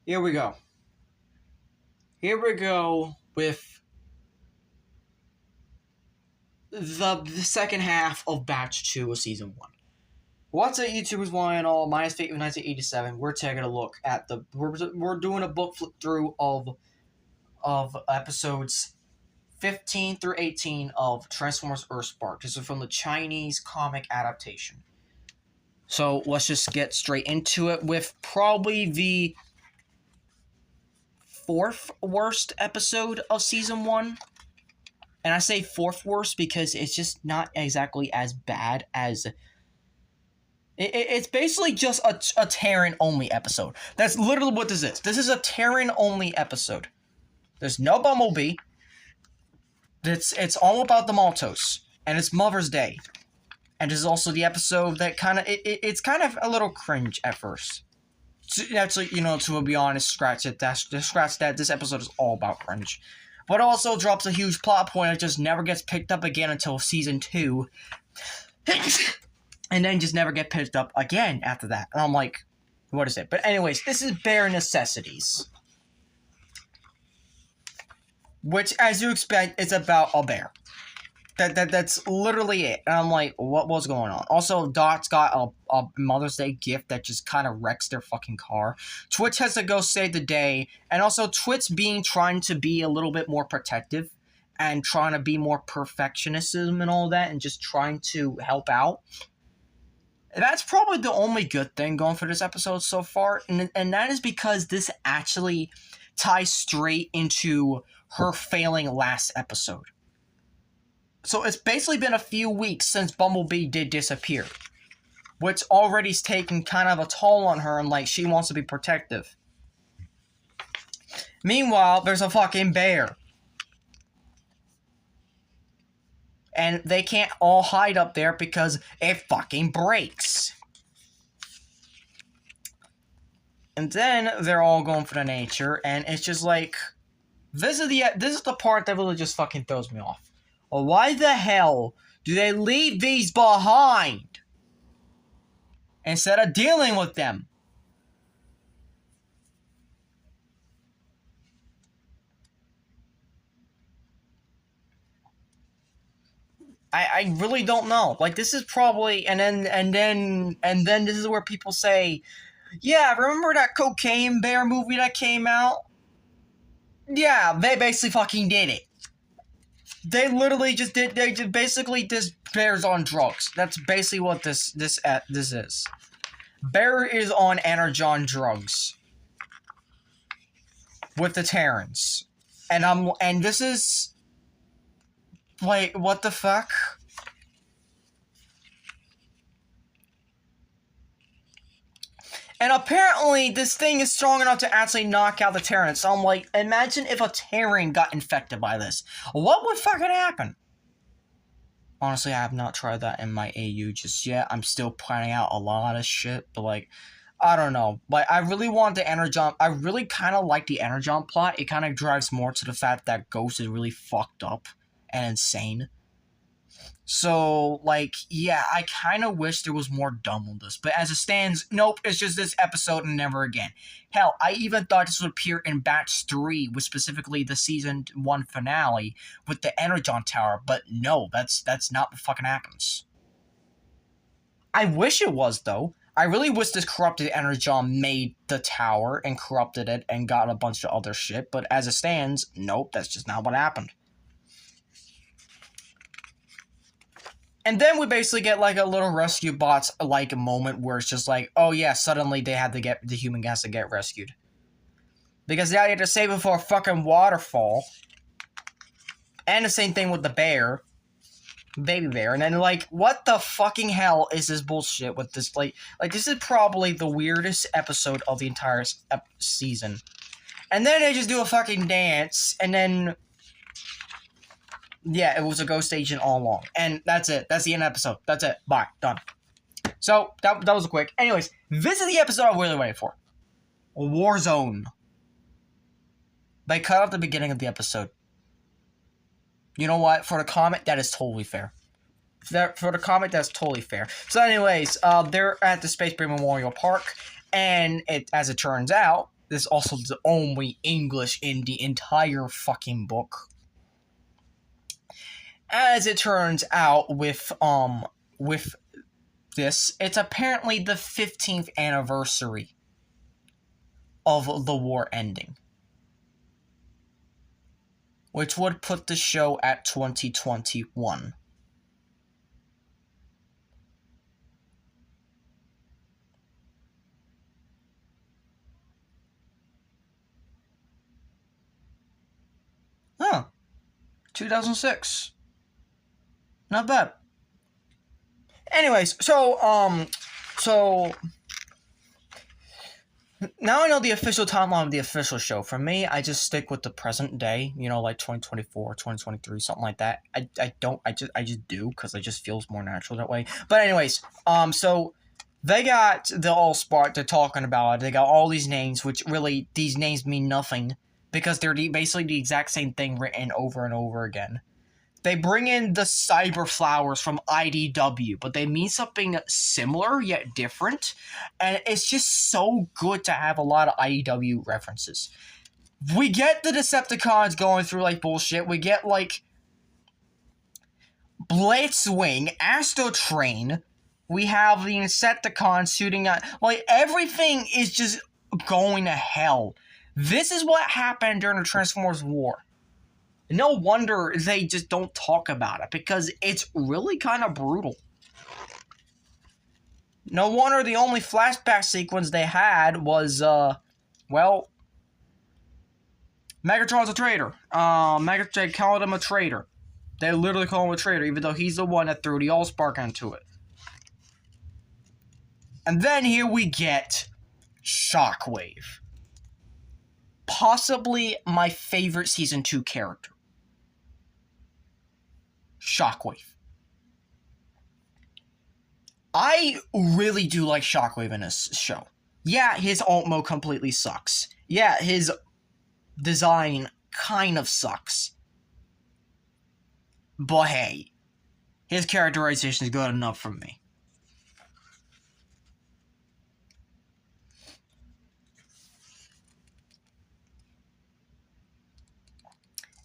Here we go. Here we go with the second half of Batch 2 of Season 1. What's up, YouTubers? One and all. My name is Fate of 1987. We're taking a look at we're doing a book flip through of episodes 15 through 18 of Transformers Earthspark. This is from the Chinese comic adaptation. So let's just get straight into it with probably the fourth worst episode of Season 1. And I say fourth worst because it's just not exactly as bad as... It's basically just a Terran-only episode. That's literally what this is. This is a Terran-only episode. There's no Bumblebee. It's all about the Maltos. And it's Mother's Day. And this is also the episode that kind of... It's kind of a little cringe at first. Actually, to be honest, scratch it. Scratch that. This episode is all about cringe. But it also drops a huge plot point that just never gets picked up again until Season 2. And then just never get picked up again after that. And I'm like, what is it? But anyways, this is Bare Necessities. Which, as you expect, is about a bear. That's literally it. And I'm like, what was going on? Also, Dot's got a Mother's Day gift that just kind of wrecks their fucking car. Twitch has to go save the day. And also, Twitch trying to be a little bit more protective. And trying to be more perfectionism and all that. And just trying to help out. That's probably the only good thing going for this episode so far. And that is because this actually ties straight into her failing last episode. So it's basically been a few weeks since Bumblebee did disappear. Which already's taken kind of a toll on her and like she wants to be protective. Meanwhile, there's a fucking bear. And they can't all hide up there because it fucking breaks. And then they're all going for the nature, and it's just like... This is the part that really just fucking throws me off. Well, why the hell do they leave these behind? Instead of dealing with them? I really don't know. Like, this is probably... And then this is where people say... Yeah, remember that Cocaine Bear movie that came out? Yeah, they basically fucking did it. They literally just did... They just basically... This bear's on drugs. That's basically what this is. Bear is on Energon drugs. With the Terrans. And this is... Wait, what the fuck? And apparently, this thing is strong enough to actually knock out the Terran. So I'm like, imagine if a Terran got infected by this. What would fucking happen? Honestly, I have not tried that in my AU just yet. I'm still planning out a lot of shit, but like, I don't know. Like, I really want the Energon... I really kind of like the Energon plot. It kind of drives more to the fact that Ghost is really fucked up and insane. So, like, yeah, I kind of wish there was more dumb on this. But as it stands, nope, it's just this episode and never again. Hell, I even thought this would appear in Batch 3, with specifically the Season 1 finale, with the Energon Tower. But no, that's not what fucking happens. I wish it was, though. I really wish this corrupted Energon made the tower and corrupted it and got a bunch of other shit. But as it stands, nope, that's just not what happened. And then we basically get like a little rescue bots like a moment where it's just like, oh yeah, suddenly the human has to get rescued. Because they had to save it for a fucking waterfall. And the same thing with the bear. Baby bear. And then like, what the fucking hell is this bullshit with this? Like this is probably the weirdest episode of the entire season. And then they just do a fucking dance and then... Yeah, it was a ghost agent all along. And that's it. That's the end of the episode. That's it. Bye. Done. So, that was quick. Anyways, this is the episode I'm really waiting for. Warzone. They cut off the beginning of the episode. You know what? For the comic, that is totally fair. For the comic, that's totally fair. So anyways, they're at the Space Marine Memorial Park. And as it turns out, this is also the only English in the entire fucking book. As it turns out, with this, it's apparently the 15th anniversary of the war ending, which would put the show at 2021. Huh. 2006. Not bad. Anyways, so now I know the official timeline of the official show. For me, I just stick with the present day, like 2024, 2023, something like that. I just do, because it just feels more natural that way. But anyways, so they got the Allspark, they're talking about it. They got all these names, which really, these names mean nothing, because they're basically the exact same thing written over and over again. They bring in the cyber flowers from IDW, but they mean something similar yet different. And it's just so good to have a lot of IDW references. We get the Decepticons going through like bullshit. We get like Blitzwing, Astro Train. We have the Insecticons shooting at, like, everything is just going to hell. This is what happened during the Transformers War. No wonder they just don't talk about it, because it's really kind of brutal. No wonder the only flashback sequence they had was, well, Megatron's a traitor. Megatron called him a traitor. They literally call him a traitor, even though he's the one that threw the Allspark into it. And then here we get Shockwave. Possibly my favorite Season 2 character. Shockwave. I really do like Shockwave in this show. Yeah, his alt mode completely sucks. Yeah, his design kind of sucks. But hey, his characterization is good enough for me.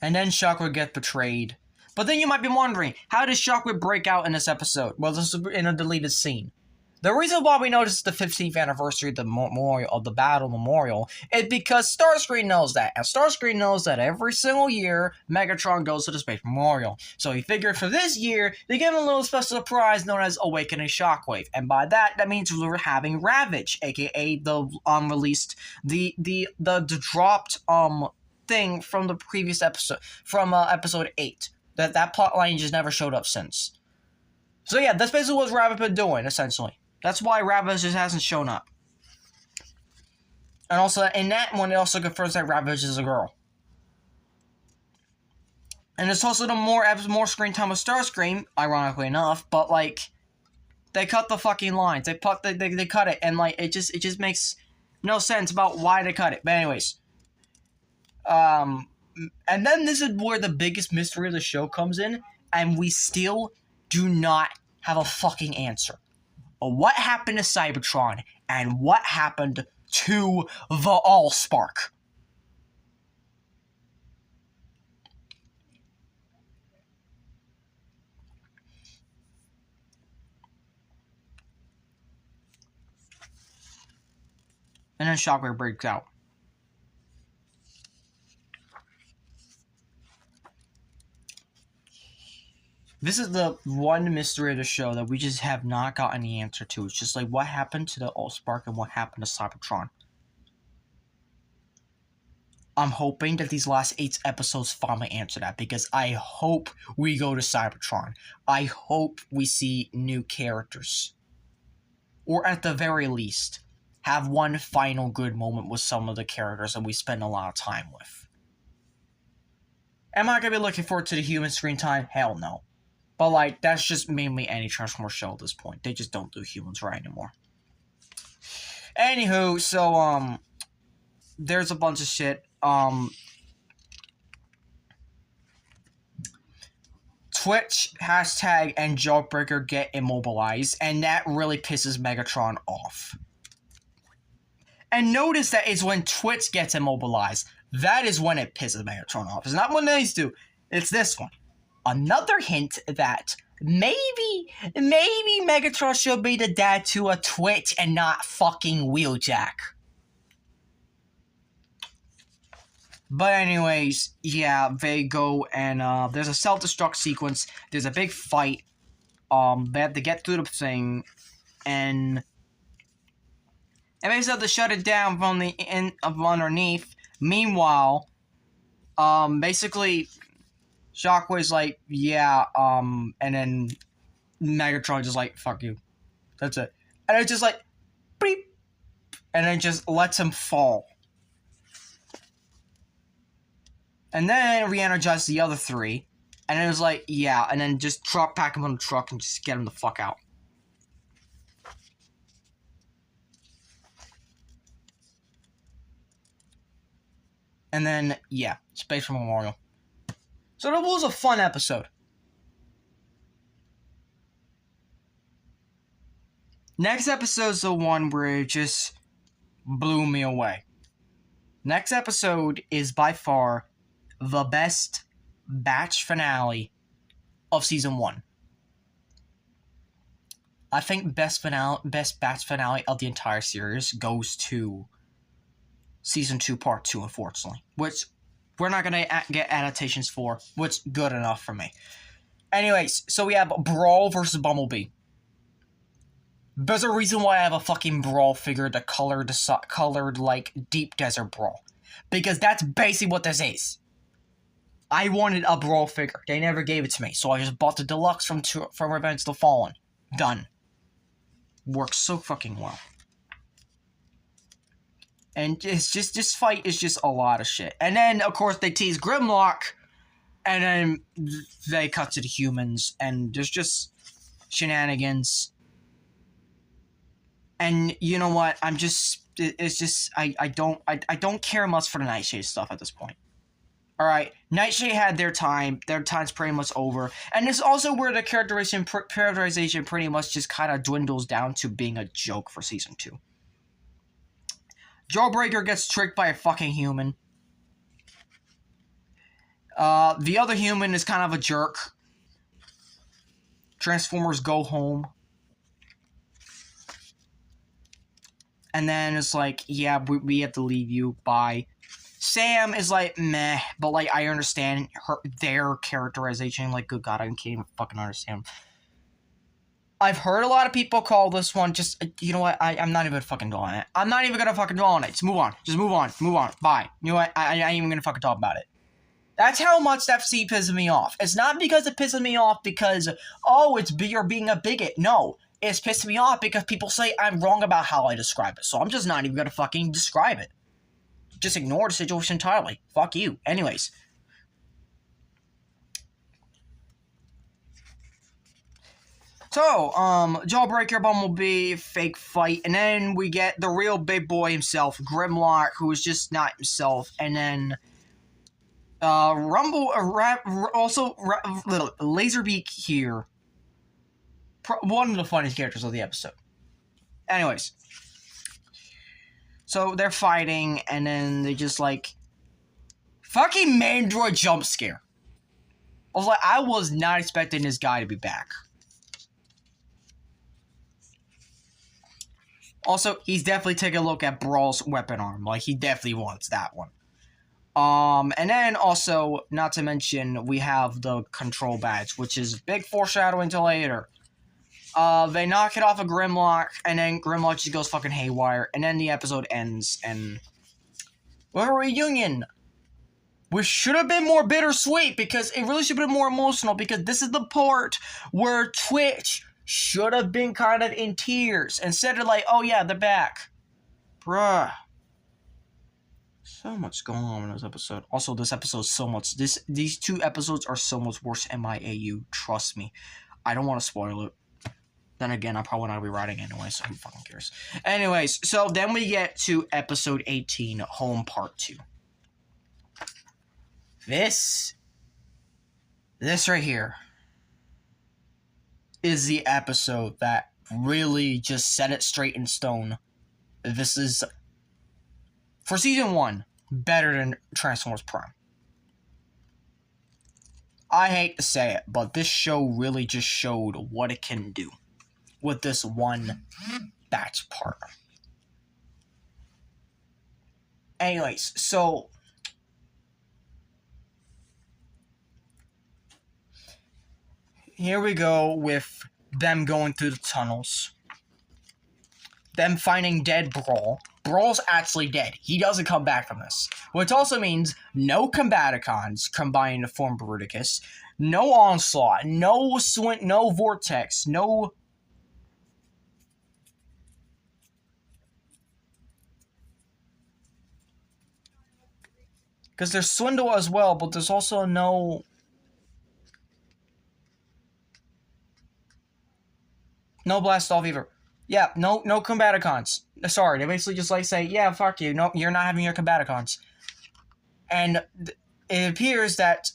And then Shockwave gets betrayed. But then you might be wondering, how does Shockwave break out in this episode? Well, this is in a deleted scene. The reason why we know this is the 15th anniversary of the memorial, of the battle memorial, is because Starscream knows that. And Starscream knows that every single year, Megatron goes to the Space Memorial. So he figured for this year, they give him a little special surprise known as Awakening Shockwave. And by that means we're having Ravage, aka the unreleased, the dropped thing from the previous episode, from episode 8. That plotline just never showed up since. So yeah, that's basically what Ravage been doing, essentially. That's why Ravage just hasn't shown up. And also, in that one, it also confirms that Ravage is a girl. And it's also the more screen time with Starscream, ironically enough, but like, they cut the fucking lines. They cut it, and like, it just makes no sense about why they cut it. But anyways, and then this is where the biggest mystery of the show comes in, and we still do not have a fucking answer. What happened to Cybertron, and what happened to the Allspark? And then Shockwave breaks out. This is the one mystery of the show that we just have not gotten the answer to. It's just like, what happened to the Allspark and what happened to Cybertron? I'm hoping that these last 8 episodes finally answer that, because I hope we go to Cybertron. I hope we see new characters. Or at the very least, have one final good moment with some of the characters that we spend a lot of time with. Am I going to be looking forward to the human screen time? Hell no. But like, that's just mainly any Transformers show at this point. They just don't do humans right anymore. Anywho, so there's a bunch of shit. Twitch, hashtag, and Jawbreaker get immobilized, and that really pisses Megatron off. And notice that it's when Twitch gets immobilized. That is when it pisses Megatron off. It's not when these do. It's this one. Another hint that maybe Megatron should be the dad to a Twitch and not fucking Wheeljack. But anyways, yeah, they go and there's a self-destruct sequence. There's a big fight. They have to get through the thing, and they just have to shut it down from the end of underneath. Meanwhile, basically, Shockwave's like, yeah, and then Megatron just like, fuck you. That's it. And it's just like, beep, and it just lets him fall. And then re-energize the other three. And it was like, yeah, and then just pack him on the truck and just get him the fuck out. And then, yeah, Space for Memorial. So that was a fun episode. Next episode's the one where it just blew me away. Next episode is by far the best batch finale of season 1. I think best batch finale of the entire series goes to season 2 part 2, unfortunately, which we're not gonna get adaptations for, which good enough for me. Anyways, so we have Brawl versus Bumblebee. There's a reason why I have a fucking Brawl figure, the colored like Deep Desert Brawl, because that's basically what this is. I wanted a Brawl figure. They never gave it to me, so I just bought the deluxe from Revenge of the Fallen. Done. Works so fucking well. And it's just, this fight is just a lot of shit. And then, of course, they tease Grimlock, and then they cut to the humans, and there's just shenanigans. And you know what? I don't care much for the Nightshade stuff at this point. Alright, Nightshade had their time. Their time's pretty much over. And this is also where the characterization pretty much just kind of dwindles down to being a joke for Season 2. Jawbreaker gets tricked by a fucking human. The other human is kind of a jerk. Transformers go home. And then it's like, yeah, we have to leave you. Bye. Sam is like, meh, but like, I understand their characterization. Like, good God, I can't even fucking understand. I've heard a lot of people call this one just, you know what, I'm not even fucking dwell on it. I'm not even gonna fucking dwell on it. Just move on. Just move on. Move on. Bye. You know what, I ain't even gonna fucking talk about it. That's how much that scene pisses me off. It's not because it pisses me off because, oh, you're being a bigot. No. It's pissing me off because people say I'm wrong about how I describe it. So I'm just not even gonna fucking describe it. Just ignore the situation entirely. Fuck you. Anyways. So, Jawbreaker, Bumblebee, fake fight, and then we get the real big boy himself, Grimlock, who is just not himself, and then, Laserbeak here. One of the funniest characters of the episode. Anyways. So, they're fighting, and then they just, like, fucking Mandroid jump scare. I was not expecting this guy to be back. Also, he's definitely taking a look at Brawl's weapon arm. Like, he definitely wants that one. And then also, not to mention, we have the control badge, which is big foreshadowing to later. They knock it off of Grimlock, and then Grimlock just goes fucking haywire, and then the episode ends, and we have a reunion. Which should have been more bittersweet, because it really should have been more emotional, because this is the part where Twitch should have been kind of in tears, instead of like, oh yeah, they're back. Bruh. So much going on in this episode. Also, this episode is so much, these two episodes are so much worse in my AU, trust me. I don't want to spoil it. Then again, I'm probably not rewriting anyway, so who fucking cares. Anyways, so then we get to episode 18, Home Part 2. This right here is the episode that really just set it straight in stone. This is For season 1, better than Transformers Prime. I hate to say it, but this show really just showed what it can do with this one batch partner. Anyways, so here we go with them going through the tunnels. Them finding dead Brawl. Brawl's actually dead. He doesn't come back from this. Which also means no Combaticons combining to form Bruticus. No Onslaught. No no Vortex. No... Because there's Swindle as well, but there's also no... No Blast Off either. Yeah, no Combaticons. Sorry, they basically just say, yeah, fuck you. No, you're not having your Combaticons. And it appears that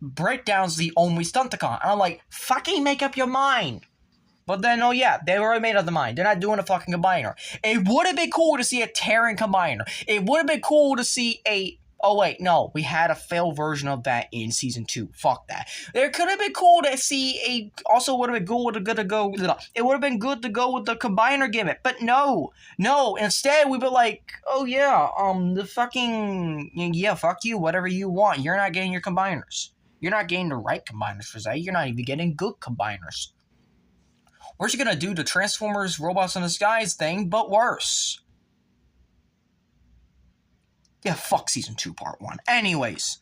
Breakdown's the only Stunticon. And I'm like, fucking make up your mind. But then, oh yeah, they already made up the mind. They're not doing a fucking combiner. It would have been cool to see a Terran combiner. It would have been cool to see a... Oh wait, no, we had a failed version of that in season 2. Fuck that. It could have been cool to see a... Also would have been good to go... It would have been good to go with the combiner gimmick. But no. Instead, we'd be like, oh yeah, the fucking... Yeah, fuck you, whatever you want. You're not getting your combiners. You're not getting the right combiners for that. You're not even getting good combiners. We're just gonna do the Transformers Robots in the Skies thing, but worse. Yeah, fuck Season 2, Part 1. Anyways.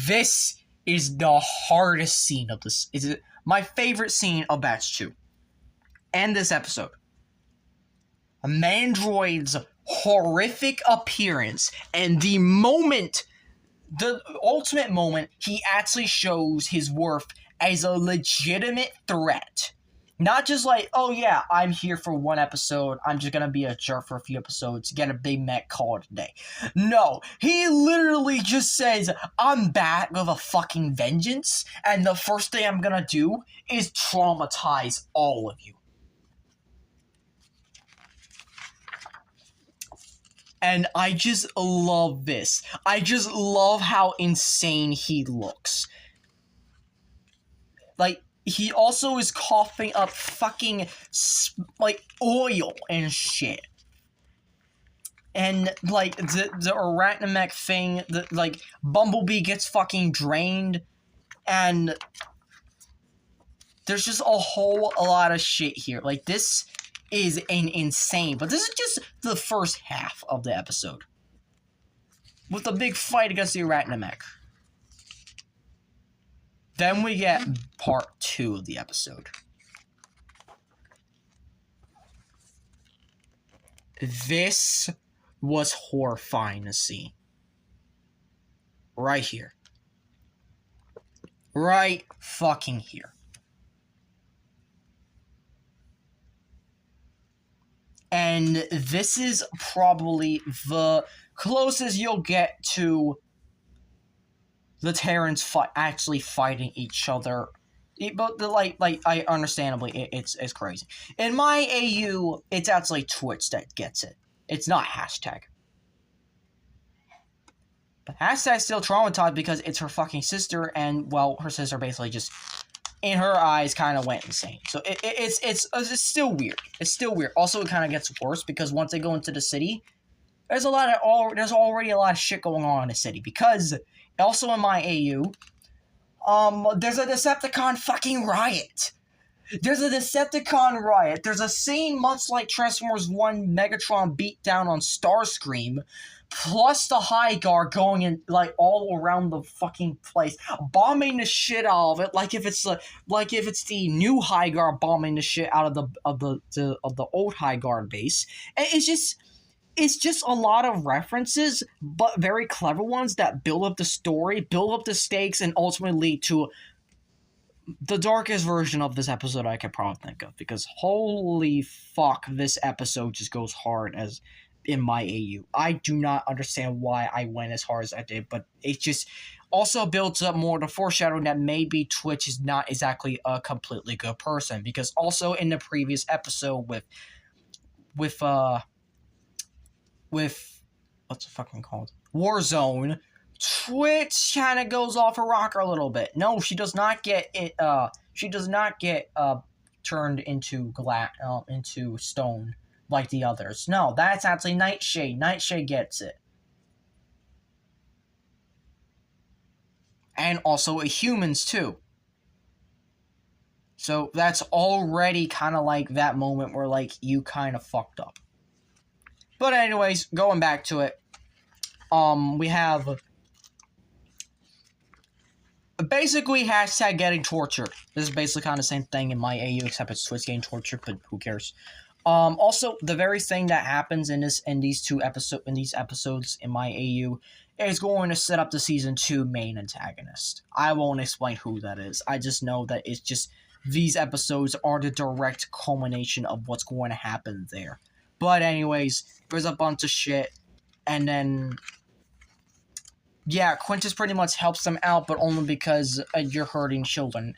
This is the hardest scene of this. Is my favorite scene of Batch 2. And this episode. Mandroid's horrific appearance and the moment, the ultimate moment, he actually shows his worth as a legitimate threat. Not just like, oh yeah, I'm here for one episode, I'm just gonna be a jerk for a few episodes, get a big Met call today. No, he literally just says, I'm back with a fucking vengeance, and the first thing I'm gonna do is traumatize all of you. And I just love this. I just love how insane he looks. Like, he also is coughing up fucking, like, oil and shit. And, like, the Arachnomech thing, like, Bumblebee gets fucking drained. And there's just a whole lot of shit here. Like, this is an insane... But this is just the first half of the episode. With the big fight against the Arachnomech. Then we get part 2 of the episode. This was horrifying to see. Right here. Right fucking here. And this is probably the closest you'll get to the Terrans actually fighting each other. But I understandably, it's crazy. In my AU, it's actually Twitch that gets it. It's not hashtag. But hashtag's still traumatized because it's her fucking sister, and well, her sister basically just, in her eyes, kind of went insane. So it's still weird. It's still weird. Also, it kind of gets worse because once they go into the city, there's already a lot of shit going on in the city because. Also in my AU, there's a Decepticon fucking riot. There's a scene much like Transformers 1 Megatron beatdown on Starscream, plus the High Guard going in, like, all around the fucking place, bombing the shit out of it, like if it's the new High Guard bombing the shit out of the old High Guard base. And it's just a lot of references, but very clever ones that build up the story, build up the stakes, and ultimately lead to the darkest version of this episode I could probably think of. Because holy fuck, this episode just goes hard as in my AU. I do not understand why I went as hard as I did, but it just also builds up more the foreshadowing that maybe Twitch is not exactly a completely good person. Because also in the previous episode with with what's it fucking called? Warzone, Twitch kind of goes off a rocker a little bit. No, she does not get it. She does not get turned into into stone like the others. No, that's actually Nightshade. Nightshade gets it. And also humans too. So that's already kind of like that moment where like you kind of fucked up. But anyways, going back to it, we have basically hashtag getting tortured. This is basically kind of the same thing in my AU, except it's Twitch getting tortured, but who cares? Also, the very thing that happens in these episodes in my AU is going to set up the season 2 main antagonist. I won't explain who that is. I just know that it's just these episodes are the direct culmination of what's going to happen there. But anyways, there's a bunch of shit, and then yeah, Quintus pretty much helps them out, but only because you're hurting children.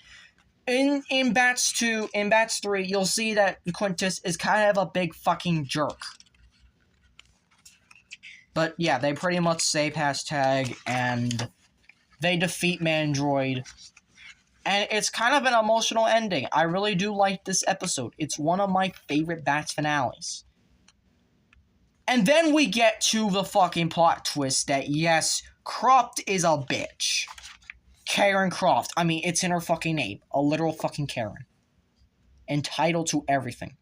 In Bats 2, in Bats 3, you'll see that Quintus is kind of a big fucking jerk. But yeah, they pretty much save hashtag, and they defeat Mandroid. And it's kind of an emotional ending. I really do like this episode. It's one of my favorite Bats finales. And then we get to the fucking plot twist that, yes, Croft is a bitch. Karen Croft. I mean, it's in her fucking name. A literal fucking Karen. Entitled to everything.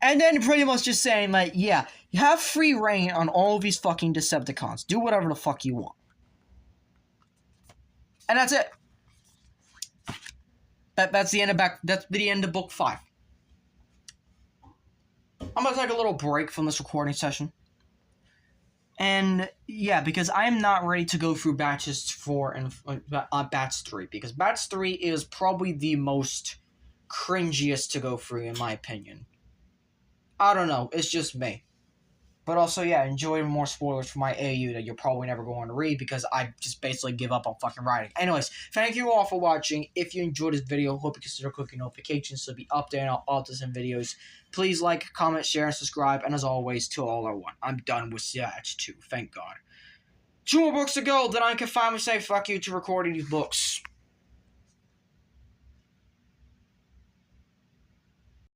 And then pretty much just saying, like, yeah, you have free reign on all of these fucking Decepticons. Do whatever the fuck you want. And that's it. That's the end of book 5. I'm gonna take a little break from this recording session. And yeah, because I'm not ready to go through batches 4 and Bats 3, because Bats 3 is probably the most cringiest to go through in my opinion. I don't know, it's just me. But also, yeah, enjoy more spoilers for my AU that you're probably never going to read because I just basically give up on fucking writing. Anyways, thank you all for watching. If you enjoyed this video, hope you consider clicking notifications to be updated on all this and videos. Please like, comment, share, and subscribe. And as always, Till All Are One. I'm done with Batch 2, thank God. 2 more books to go, then I can finally say fuck you to recording these books.